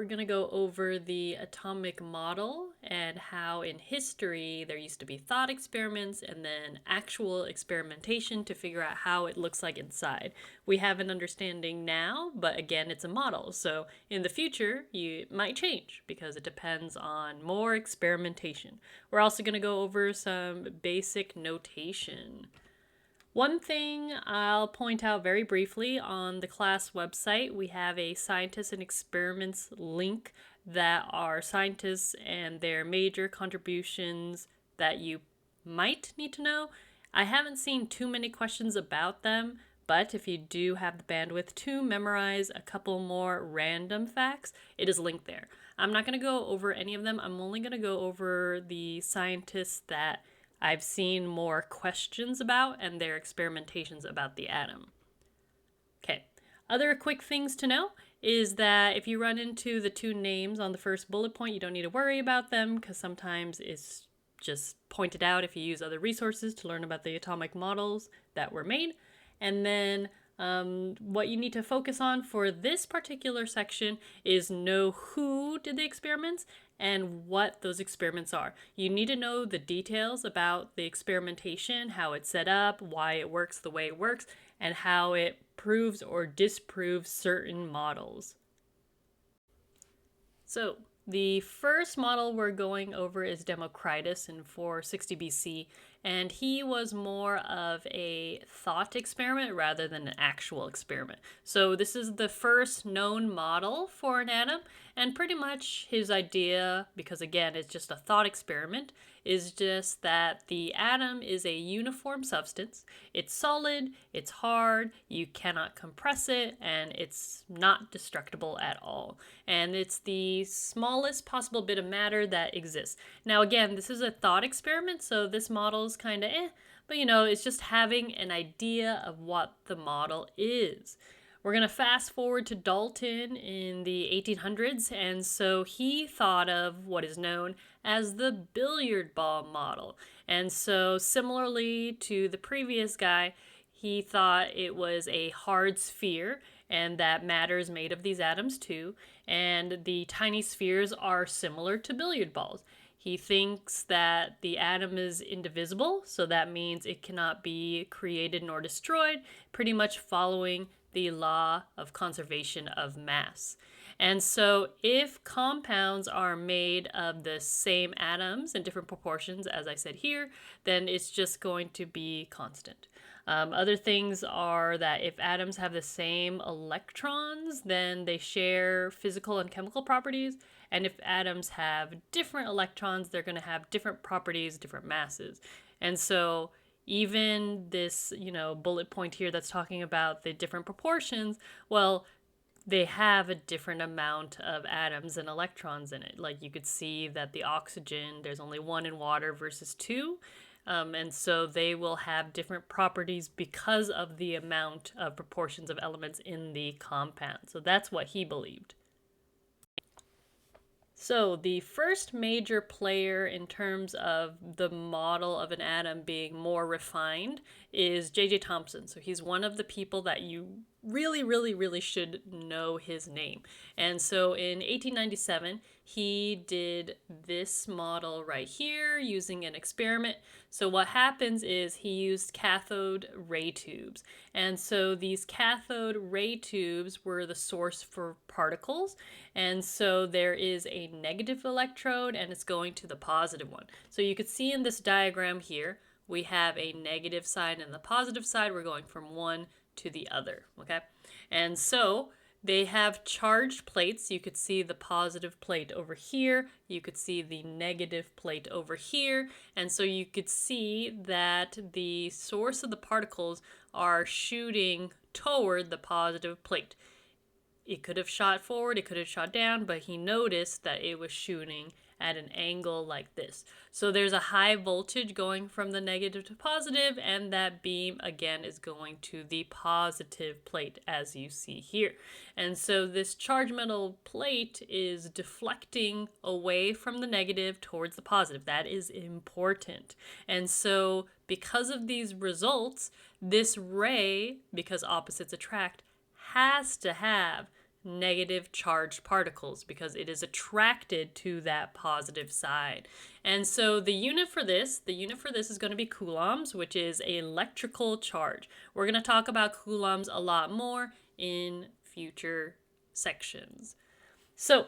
we're going to go over the atomic model and how in history there used to be thought experiments and then actual experimentation to figure out how it looks like inside. We have an understanding now, but again, it's a model. So in the future, it might change because it depends on more experimentation. We're also going to go over some basic notation. One thing I'll point out very briefly, on the class website, we have a scientists and experiments link that are scientists and their major contributions that you might need to know. I haven't seen too many questions about them, but if you do have the bandwidth to memorize a couple more random facts, it is linked there. I'm not going to go over any of them. I'm only going to go over the scientists that I've seen more questions about and their experimentations about the atom. Okay, other quick things to know is that if you run into the two names on the first bullet point, you don't need to worry about them because sometimes it's just pointed out if you use other resources to learn about the atomic models that were made. And then what you need to focus on for this particular section is know who did the experiments and what those experiments are. You need to know the details about the experimentation, how it's set up, why it works the way it works, and how it proves or disproves certain models. So the first model we're going over is Democritus in 460 BC, and he was more of a thought experiment rather than an actual experiment. So this is the first known model for an atom, and pretty much his idea, because again it's just a thought experiment, is just that the atom is a uniform substance. It's solid, it's hard, you cannot compress it, and it's not destructible at all. And it's the smallest possible bit of matter that exists. Now again, this is a thought experiment, so this model is kind of but it's just having an idea of what the model is. We're going to fast forward to Dalton in the 1800s, and so he thought of what is known as the billiard ball model. And so similarly to the previous guy, he thought it was a hard sphere and that matter is made of these atoms too, and the tiny spheres are similar to billiard balls. He thinks that the atom is indivisible, so that means it cannot be created nor destroyed, pretty much following the law of conservation of mass. And so if compounds are made of the same atoms in different proportions, as I said here, then it's just going to be constant. Other things are that if atoms have the same electrons, then they share physical and chemical properties. And if atoms have different electrons, they're going to have different properties, different masses. And so even this, bullet point here that's talking about the different proportions, well, they have a different amount of atoms and electrons in it. Like you could see that the oxygen, there's only one in water versus two. And so they will have different properties because of the amount of proportions of elements in the compound. So that's what he believed. So the first major player in terms of the model of an atom being more refined is J.J. Thomson. So he's one of the people that you really should know his name. And so in 1897, he did this model right here using an experiment. So what happens is he used cathode ray tubes. And so these cathode ray tubes were the source for particles. And so there is a negative electrode and it's going to the positive one. So you could see in this diagram here, we have a negative side and the positive side. We're going from one to the other, okay? And so they have charged plates. You could see the positive plate over here. You could see the negative plate over here. And so you could see that the source of the particles are shooting toward the positive plate. It could have shot forward, it could have shot down, but he noticed that it was shooting at an angle like this. So there's a high voltage going from the negative to positive, and that beam again is going to the positive plate as you see here. And so this charged metal plate is deflecting away from the negative towards the positive. That is important. And so because of these results, this ray, because opposites attract, has to have negative charged particles because it is attracted to that positive side. And so the unit for this is going to be coulombs, which is an electrical charge. We're going to talk about coulombs a lot more in future sections. So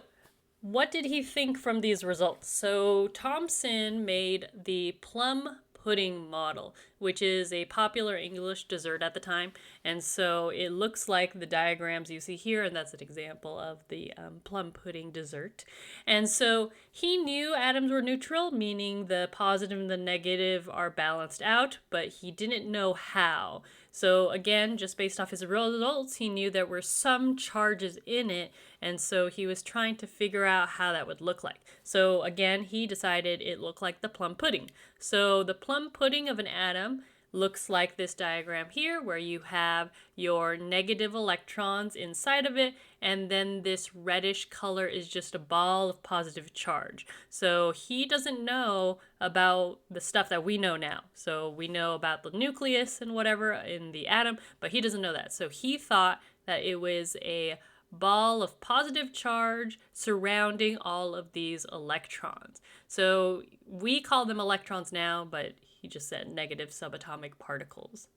what did he think from these results? So Thomson made the plum pudding model, which is a popular English dessert at the time. And so it looks like the diagrams you see here, and that's an example of the plum pudding dessert. And so he knew atoms were neutral, meaning the positive and the negative are balanced out, but he didn't know how. So again, just based off his results, he knew there were some charges in it, and so he was trying to figure out how that would look like. So again, he decided it looked like the plum pudding. So the plum pudding of an atom looks like this diagram here, where you have your negative electrons inside of it, and then this reddish color is just a ball of positive charge. So he doesn't know about the stuff that we know now. So we know about the nucleus and whatever in the atom, but he doesn't know that. So he thought that it was a ball of positive charge surrounding all of these electrons. So we call them electrons now, but he just said negative subatomic particles.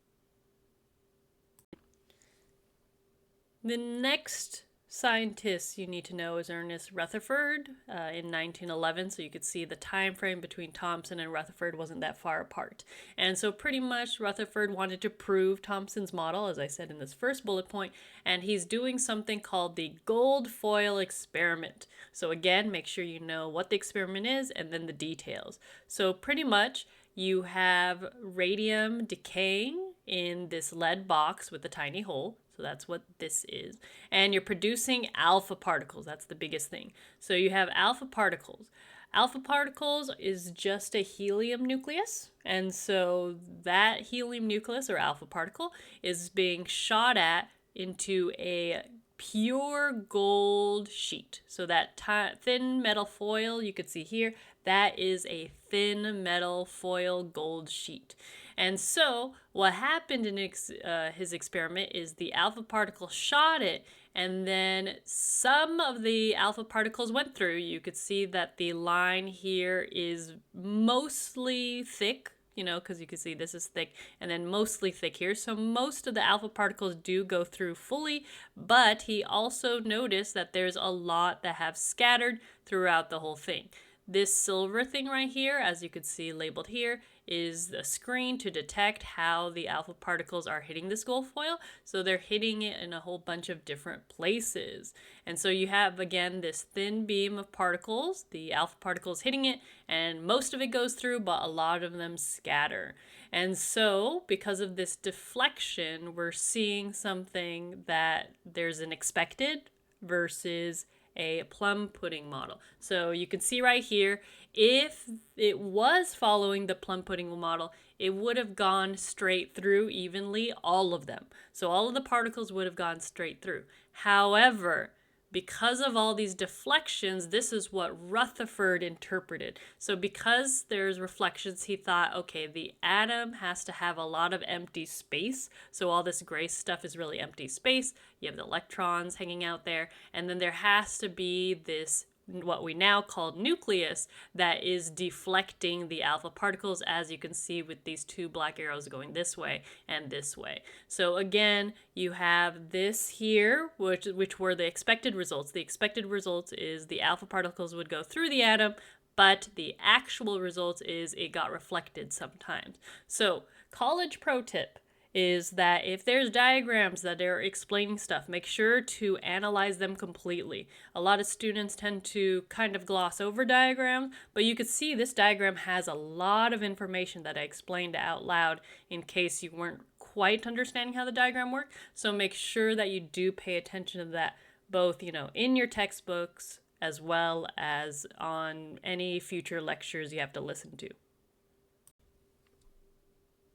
The next scientist you need to know is Ernest Rutherford in 1911. So you could see the time frame between Thomson and Rutherford wasn't that far apart. And so pretty much Rutherford wanted to prove Thomson's model, as I said in this first bullet point, and he's doing something called the gold foil experiment. So again, make sure you know what the experiment is and then the details. So pretty much you have radium decaying in this lead box with a tiny hole. So that's what this is. And you're producing alpha particles. That's the biggest thing. So you have alpha particles. Alpha particles is just a helium nucleus. And so that helium nucleus or alpha particle is being shot at into a pure gold sheet. So that thin metal foil you could see here, that is a thin metal foil gold sheet. And so what happened in his experiment is the alpha particle shot it, and then some of the alpha particles went through. You could see that the line here is mostly thick, you know, because you can see this is thick, and then mostly thick here. So most of the alpha particles do go through fully, but he also noticed that there's a lot that have scattered throughout the whole thing. This silver thing right here, as you could see labeled here, is the screen to detect how the alpha particles are hitting this gold foil. So they're hitting it in a whole bunch of different places. And so you have, again, this thin beam of particles, the alpha particles hitting it, and most of it goes through, but a lot of them scatter. And so because of this deflection, we're seeing something that there's an expected versus a plum pudding model. So you can see right here, if it was following the plum pudding model, it would have gone straight through evenly, all of them. So all of the particles would have gone straight through. However, because of all these deflections, this is what Rutherford interpreted. So because there's reflections, he thought, okay, the atom has to have a lot of empty space. So all this gray stuff is really empty space. You have the electrons hanging out there. And then there has to be this, what we now call nucleus, that is deflecting the alpha particles, as you can see with these two black arrows going this way and this way. So again, you have this here, which were the expected results. The expected results is the alpha particles would go through the atom, but the actual results is it got reflected sometimes. So college pro tip is that if there's diagrams that are explaining stuff, make sure to analyze them completely. A lot of students tend to kind of gloss over diagrams, but you could see this diagram has a lot of information that I explained out loud in case you weren't quite understanding how the diagram worked. So make sure that you do pay attention to that, both, you know, in your textbooks as well as on any future lectures you have to listen to.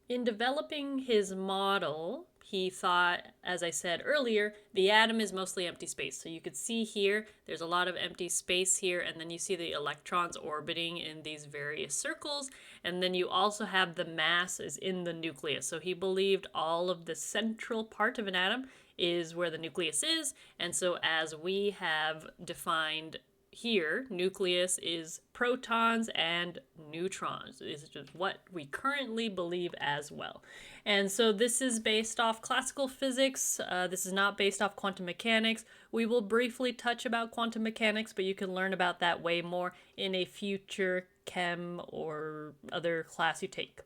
In developing his model, he thought, as I said earlier, the atom is mostly empty space. So you could see here, there's a lot of empty space here, and then you see the electrons orbiting in these various circles, and then you also have the mass is in the nucleus. So he believed all of the central part of an atom is where the nucleus is, and so as we have defined here, nucleus is protons and neutrons. This is just what we currently believe as well. And so this is based off classical physics. This is not based off quantum mechanics. We will briefly touch about quantum mechanics, but you can learn about that way more in a future chem or other class you take.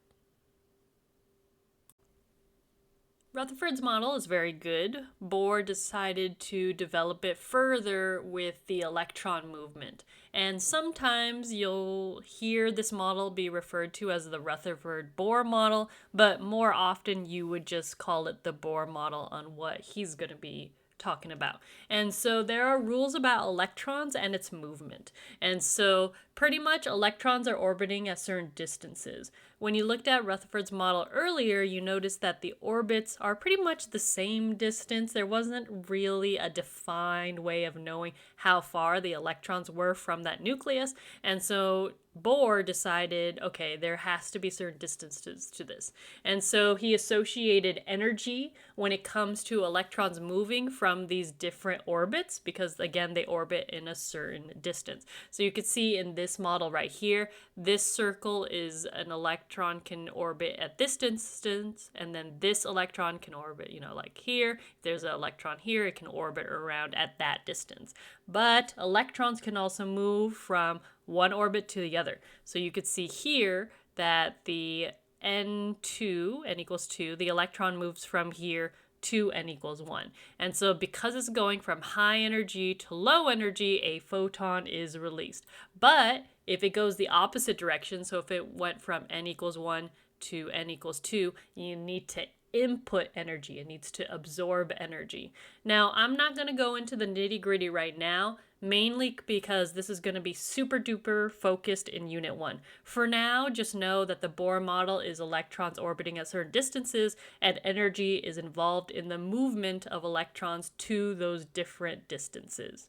Rutherford's model is very good. Bohr decided to develop it further with the electron movement. And sometimes you'll hear this model be referred to as the Rutherford-Bohr model, but more often you would just call it the Bohr model on what he's going to be talking about. And so there are rules about electrons and its movement. And so pretty much electrons are orbiting at certain distances. When you looked at Rutherford's model earlier, you noticed that the orbits are pretty much the same distance. There wasn't really a defined way of knowing how far the electrons were from that nucleus. And so Bohr decided, okay, there has to be certain distances to this. And so he associated energy when it comes to electrons moving from these different orbits, because again, they orbit in a certain distance. So you could see in this model right here, this circle is an electron can orbit at this distance, and then this electron can orbit, like here. If there's an electron here, it can orbit around at that distance. But electrons can also move from one orbit to the other. So you could see here that the n2, n equals 2, the electron moves from here to n equals 1. And so because it's going from high energy to low energy, a photon is released. But if it goes the opposite direction, so if it went from n equals 1 to n equals 2, you need to input energy. It needs to absorb energy. Now, I'm not going to go into the nitty-gritty right now, mainly because this is going to be super duper focused in Unit 1. For now, just know that the Bohr model is electrons orbiting at certain distances, and energy is involved in the movement of electrons to those different distances.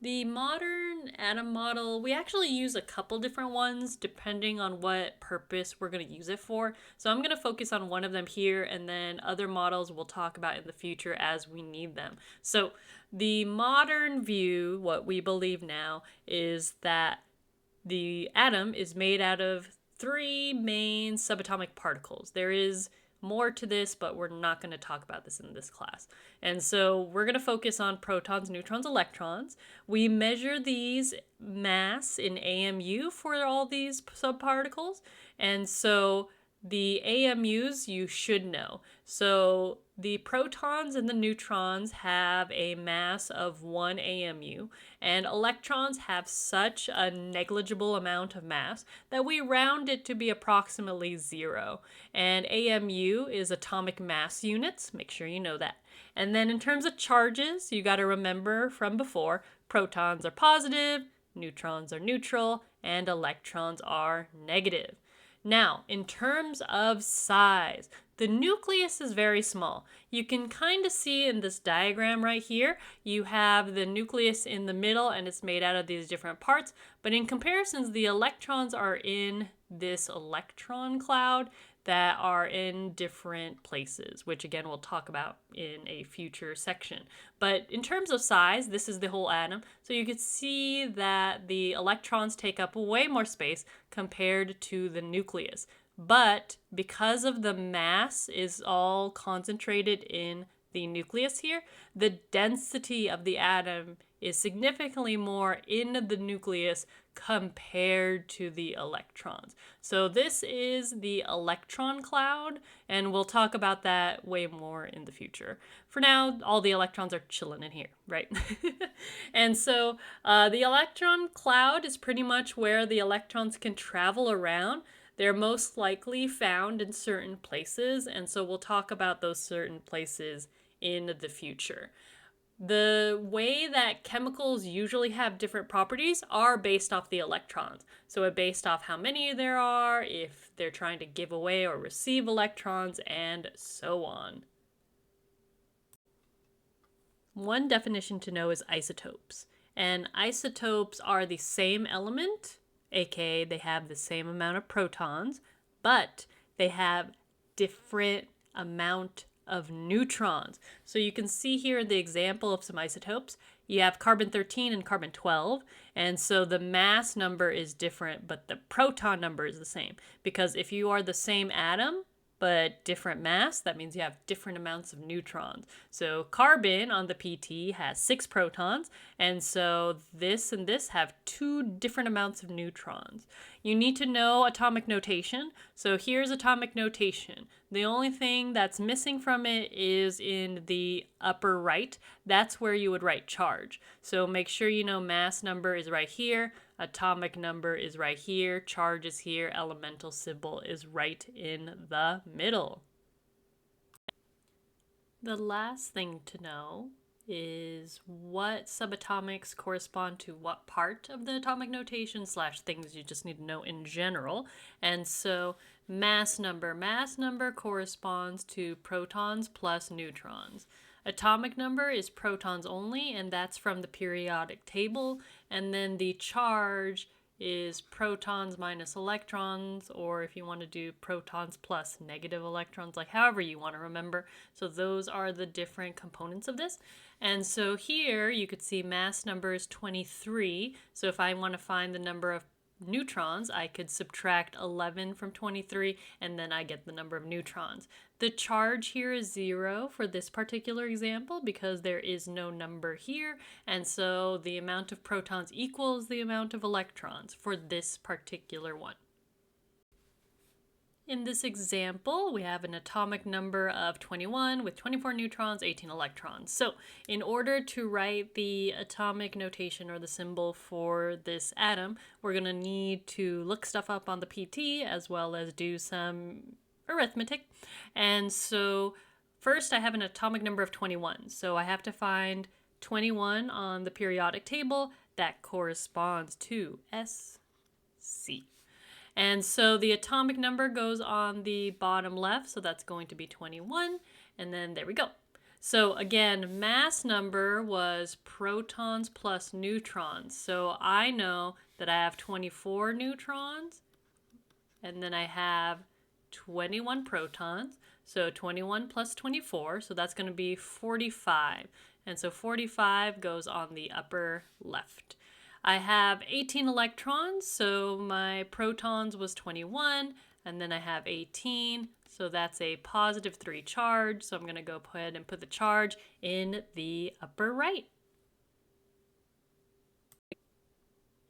The modern atom model, we actually use a couple different ones depending on what purpose we're going to use it for. So I'm going to focus on one of them here, and then other models we'll talk about in the future as we need them. So the modern view, what we believe now, is that the atom is made out of 3 main subatomic particles. There is more to this, but we're not going to talk about this in this class. And so we're going to focus on protons, neutrons, electrons. We measure these mass in AMU for all these subparticles. And so the AMUs you should know. So the protons and the neutrons have a mass of 1 AMU, and electrons have such a negligible amount of mass that we round it to be approximately 0. And AMU is atomic mass units. Make sure you know that. And then in terms of charges, you got to remember from before, protons are positive, neutrons are neutral, and electrons are negative. Now, in terms of size, the nucleus is very small. You can kind of see in this diagram right here, you have the nucleus in the middle and it's made out of these different parts. But in comparisons, the electrons are in this electron cloud that are in different places, which again we'll talk about in a future section. But in terms of size, this is the whole atom. So you could see that the electrons take up way more space compared to the nucleus. But because of the mass is all concentrated in the nucleus here, the density of the atom is significantly more in the nucleus compared to the electrons. So this is the electron cloud, and we'll talk about that way more in the future. For now, all the electrons are chilling in here, right? And so the electron cloud is pretty much where the electrons can travel around. They're most likely found in certain places, and so we'll talk about those certain places in the future. The way that chemicals usually have different properties are based off the electrons. So it's based off how many there are, if they're trying to give away or receive electrons, and so on. One definition to know is isotopes. And isotopes are the same element, aka they have the same amount of protons, but they have different amount of neutrons. So you can see here the example of some isotopes. You have carbon 13 and carbon 12, and so the mass number is different, but the proton number is the same. Because if you are the same atom, but different mass, that means you have different amounts of neutrons. So carbon on the PT has 6 protons, and so this and this have 2 different amounts of neutrons. You need to know atomic notation. So here's atomic notation. The only thing that's missing from it is in the upper right. That's where you would write charge. So make sure you know mass number is right here, atomic number is right here, charge is here, elemental symbol is right in the middle. The last thing to know is what subatomics correspond to what part of the atomic notation / things you just need to know in general. And so mass number corresponds to protons plus neutrons. Atomic number is protons only, and that's from the periodic table. And then the charge is protons minus electrons, or if you want to do protons plus negative electrons, like however you want to remember. So those are the different components of this. And so here you could see mass number is 23. So if I want to find the number of neutrons, I could subtract 11 from 23, and then I get the number of neutrons. The charge here is 0 for this particular example because there is no number here, and so the amount of protons equals the amount of electrons for this particular one. In this example, we have an atomic number of 21 with 24 neutrons, 18 electrons. So in order to write the atomic notation or the symbol for this atom, we're going to need to look stuff up on the PT as well as do some arithmetic. And so first I have an atomic number of 21. So I have to find 21 on the periodic table that corresponds to SC. And so the atomic number goes on the bottom left, so that's going to be 21, and then there we go. So again, mass number was protons plus neutrons. So I know that I have 24 neutrons, and then I have 21 protons. So 21 plus 24, so that's going to be 45. And so 45 goes on the upper left. I have 18 electrons, so my protons was 21, and then I have 18, so that's a positive 3 charge, so I'm going to go ahead and put the charge in the upper right.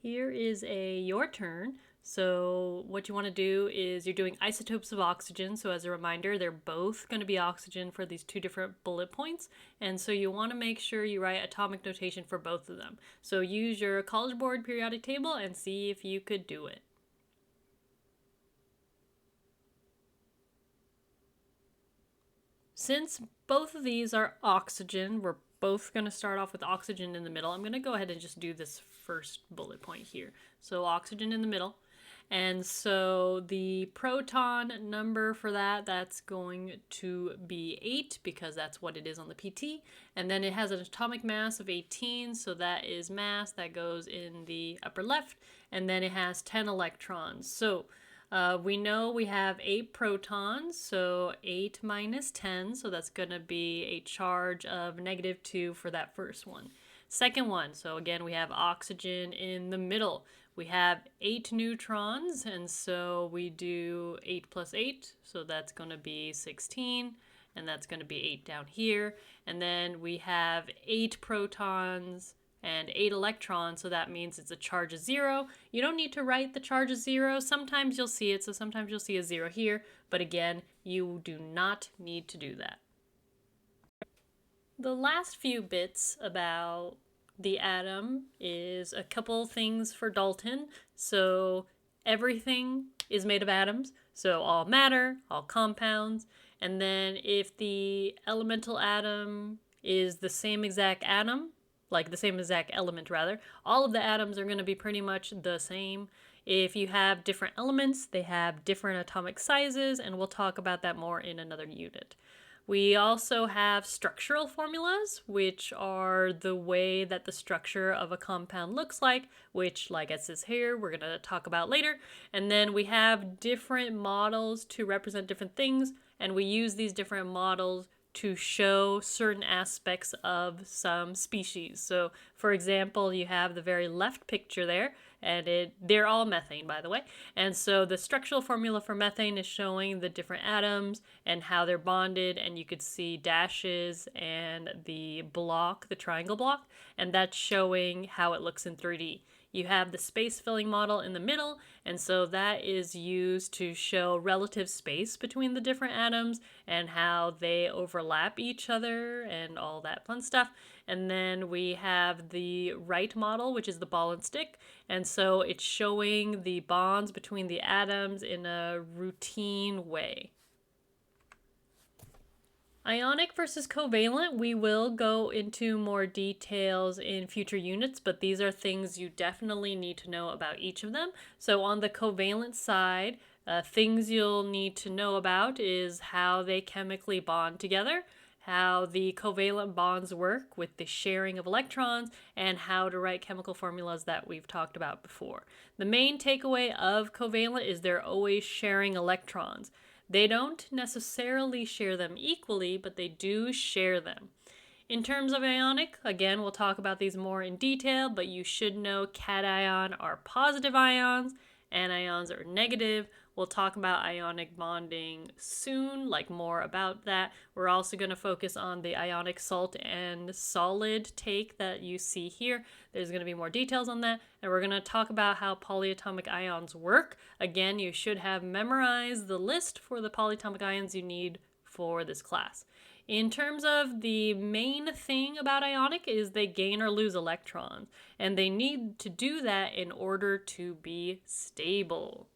Here is a your turn. So what you want to do is you're doing isotopes of oxygen. So as a reminder, they're both going to be oxygen for these 2 different bullet points. And so you want to make sure you write atomic notation for both of them. So use your College Board periodic table and see if you could do it. Since both of these are oxygen, we're both going to start off with oxygen in the middle. I'm going to go ahead and just do this first bullet point here. So oxygen in the middle. And so the proton number for that's going to be 8 because that's what it is on the PT. And then it has an atomic mass of 18, so that is mass that goes in the upper left. And then it has 10 electrons. So we know we have 8 protons, so 8 minus 10, so that's going to be a charge of -2 for that first one. Second one, so again we have oxygen in the middle. We have 8 neutrons, and so we do 8 plus 8, so that's going to be 16, and that's going to be 8 down here. And then we have 8 protons and 8 electrons, so that means it's a charge of 0. You don't need to write the charge of 0. Sometimes you'll see it, so sometimes you'll see a 0 here, but again, you do not need to do that. The last few bits about the atom is a couple things for Dalton. So everything is made of atoms, so all matter, all compounds. And then if the elemental atom is the same exact atom, like the same exact element rather. All of the atoms are going to be pretty much the same. If you have different elements, they have different atomic sizes, and we'll talk about that more in another unit. We also have structural formulas, which are the way that the structure of a compound looks like, which, like it says here, we're going to talk about later. And then we have different models to represent different things, and we use these different models to show certain aspects of some species. So, for example, you have the very left picture there, and they're all methane, by the way. And so the structural formula for methane is showing the different atoms and how they're bonded, and you could see dashes and the block, the triangle block, and that's showing how it looks in 3D. You have the space filling model in the middle, and so that is used to show relative space between the different atoms and how they overlap each other and all that fun stuff. And then we have the right model, which is the ball and stick, and so it's showing the bonds between the atoms in a routine way. Ionic versus covalent, we will go into more details in future units, but these are things you definitely need to know about each of them. So on the covalent side, things you'll need to know about is how they chemically bond together, how the covalent bonds work with the sharing of electrons, and how to write chemical formulas that we've talked about before. The main takeaway of covalent is they're always sharing electrons. They don't necessarily share them equally, but they do share them. In terms of ionic, again, we'll talk about these more in detail, but you should know cation are positive ions, anions are negative. We'll talk about ionic bonding soon, like more about that. We're also going to focus on the ionic salt and solid take that you see here. There's going to be more details on that, and we're going to talk about how polyatomic ions work. Again, you should have memorized the list for the polyatomic ions you need for this class. In terms of the main thing about ionic is they gain or lose electrons, and they need to do that in order to be stable.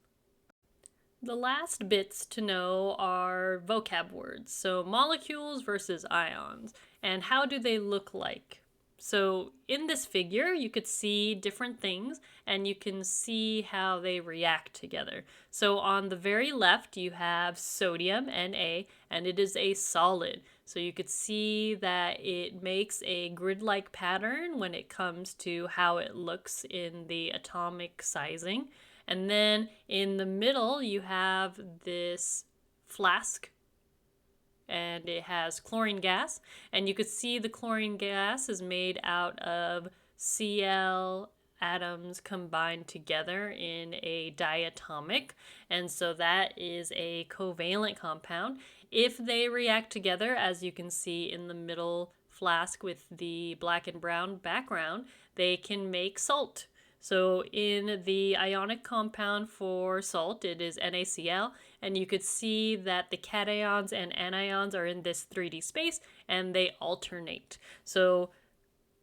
The last bits to know are vocab words, so molecules versus ions, and how do they look like? So in this figure, you could see different things, and you can see how they react together. So on the very left, you have sodium, Na, and it is a solid. So you could see that it makes a grid-like pattern when it comes to how it looks in the atomic sizing. And then in the middle, you have this flask, and it has chlorine gas, and you could see the chlorine gas is made out of Cl atoms combined together in a diatomic, and so that is a covalent compound. If they react together, as you can see in the middle flask with the black and brown background, they can make salt. So in the ionic compound for salt, it is NaCl, and you could see that the cations and anions are in this 3D space, and they alternate. So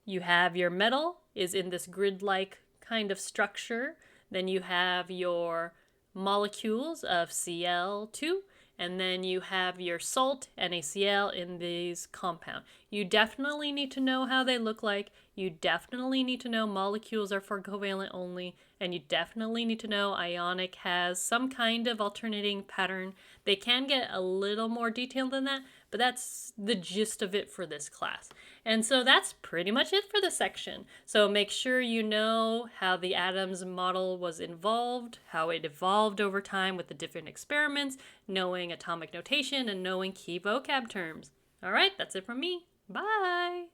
you have your metal is in this grid-like kind of structure, then you have your molecules of Cl2, and then you have your salt, NaCl, in these compound. You definitely need to know how they look like. You definitely need to know molecules are for covalent only, and you definitely need to know ionic has some kind of alternating pattern. They can get a little more detailed than that, but that's the gist of it for this class. And so that's pretty much it for this section. So make sure you know how the atoms model was involved, how it evolved over time with the different experiments, knowing atomic notation, and knowing key vocab terms. All right, that's it from me. Bye!